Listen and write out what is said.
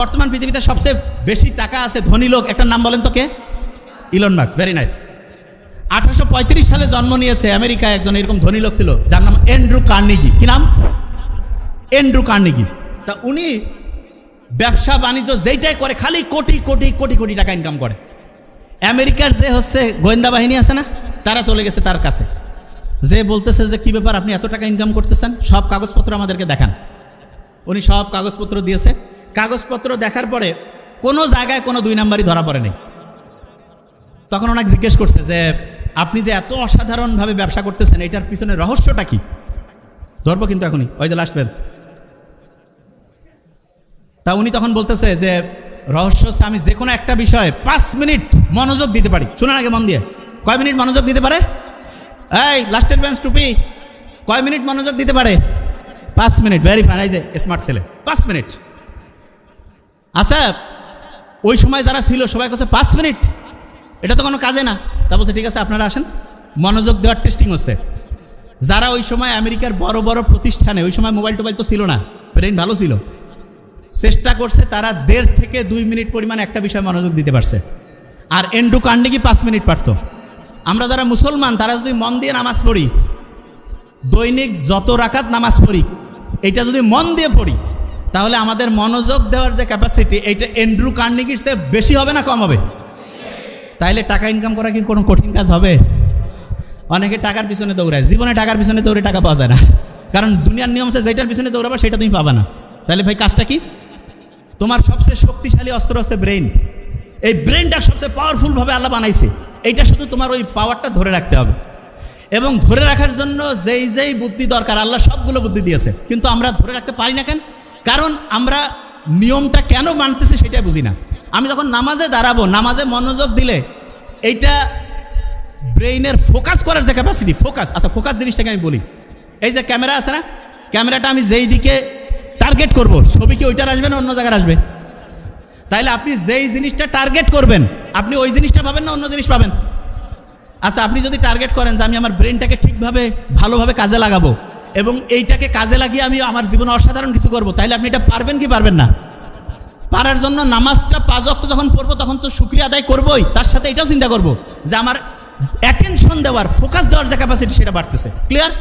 বর্তমান পৃথিবীতে সবচেয়ে বেশি টাকা আছে ধনী লোক একটা নাম বলেন তো কে? Elon Musk. Very nice. 1835 সালে জন্ম নিয়েছে আমেরিকায় একজন এরকম ধনী লোক ছিল যার নাম অ্যান্ড্রু কার্নেগি। কি নাম? Andrew Carnegie. তা উনি ব্যবসা বাণিজ্য যেইটাই করে খালি কোটি কোটি কোটি কোটি টাকা ইনকাম করে। আমেরিকার যে হচ্ছে গোয়েন্দা বাহিনী আছে না, তারা চলে গেছে তার কাছে, যে বলতেছে যে কী ব্যাপার আপনি এত টাকা ইনকাম করতেছেন, সব কাগজপত্র আমাদেরকে দেখান। উনি সব কাগজপত্র দিয়েছে। কাগজপত্র দেখার পরে কোনো জায়গায় কোনো দুই নাম্বারই ধরা পড়ে নেই। তখন ওনাকে জিজ্ঞেস করছে যে আপনি যে এত অসাধারণভাবে ব্যবসা করতেছেন এটার পিছনে রহস্যটা কি? ধরবো কিন্তু এখনই, ওই যে লাস্ট বেঞ্চ। তা উনি তখন বলতেছে যে রহস্য হচ্ছে আমি যে কোনো একটা বিষয়ে 5 মিনিট মনোযোগ দিতে পারি। শুনুন আগে মন দিয়ে, কয় মিনিট মনোযোগ দিতে পারে? এই লাস্টের বেঞ্চ টুপি, কয় মিনিট মনোযোগ দিতে পারে? 5 মিনিট। ভেরি ফাইন, এই যে স্মার্ট ছেলে, 5 মিনিট। আচ্ছা, ওই সময় যারা ছিল সবাই কাছে 5 মিনিট, এটা তো কোনো কাজে না। তা বলছে ঠিক আছে আপনারা আসেন, মনোযোগ দেওয়ার টেস্টিং হচ্ছে। যারা ওই সময় আমেরিকার বড় বড় প্রতিষ্ঠানে, ওই সময় মোবাইল টোবাইল তো ছিল না, ব্রেইন ভালো ছিল, চেষ্টা করছে তারা 1.5 থেকে 2 মিনিট পরিমাণ একটা বিষয়ে মনোযোগ দিতে পারছে। আর অ্যান্ড্রু কার্নেগি 5 মিনিট পারত। আমরা যারা মুসলমান তারা যদি মন দিয়ে নামাজ পড়ি, দৈনিক যত রাকাত নামাজ পড়ি, এটা যদি মন দিয়ে পড়ি, তাহলে আমাদের মনোযোগ দেওয়ার যে ক্যাপাসিটি এইটা অ্যান্ড্রু কার্নেগির চেয়ে বেশি হবে না কম হবে? তাইলে টাকা ইনকাম করা কি কোনো কঠিন কাজ হবে? অনেকে টাকার পিছনে দৌড়ায়, জীবনে টাকার পিছনে দৌড়ে টাকা পাওয়া যায় না, কারণ দুনিয়ার নিয়ম আছে যেটার পিছনে দৌড়াবা সেটা তুমি পাবা না। তাহলে ভাই কাজটা কি? তোমার সবচেয়ে শক্তিশালী অস্ত্র হচ্ছে ব্রেইন। এই ব্রেইনটা সবচেয়ে পাওয়ারফুলভাবে আল্লাহ বানাইছে, এইটা শুধু তোমার ওই পাওয়ারটা ধরে রাখতে হবে। এবং ধরে রাখার জন্য যেই যেই বুদ্ধি দরকার আল্লাহ সবগুলো বুদ্ধি দিয়েছে, কিন্তু আমরা ধরে রাখতে পারি না কেন? কারণ আমরা নিয়মটা কেন মানতেছি সেটাই বুঝি না। আমি যখন নামাজে দাঁড়াবো, নামাজে মনোযোগ দিলে এইটা ব্রেইনের ফোকাস করার যে ক্যাপাসিটি, ফোকাস। আচ্ছা, ফোকাস জিনিসটাকে আমি বলি, এই যে ক্যামেরা আছে না, ক্যামেরাটা আমি যেই দিকে টার্গেট করব, ছবি কি ওইটার আসবে না অন্য জায়গায় আসবে? তাইলে আপনি যেই জিনিসটা টার্গেট করবেন আপনি ওই জিনিসটা পাবেন না অন্য জিনিস পাবেন? আচ্ছা, আপনি যদি টার্গেট করেন যে আমি আমার ব্রেনটাকে ঠিকভাবে ভালোভাবে কাজে লাগাবো এবং এইটাকে কাজে লাগিয়ে আমি আমার জীবনে অসাধারণ কিছু করব, তাইলে আপনি এটা পারবেন কি পারবেন না? পারার জন্য নামাজটা 5 ওয়াক্ত যখন পড়বো তখন তো শুকরিয়া আদায় করবোই, তার সাথে এটাও চিন্তা করব যে আমার অ্যাটেনশন দেওয়ার, ফোকাস দেওয়ার যে ক্যাপাসিটি সেটা বাড়তেছে। ক্লিয়ার?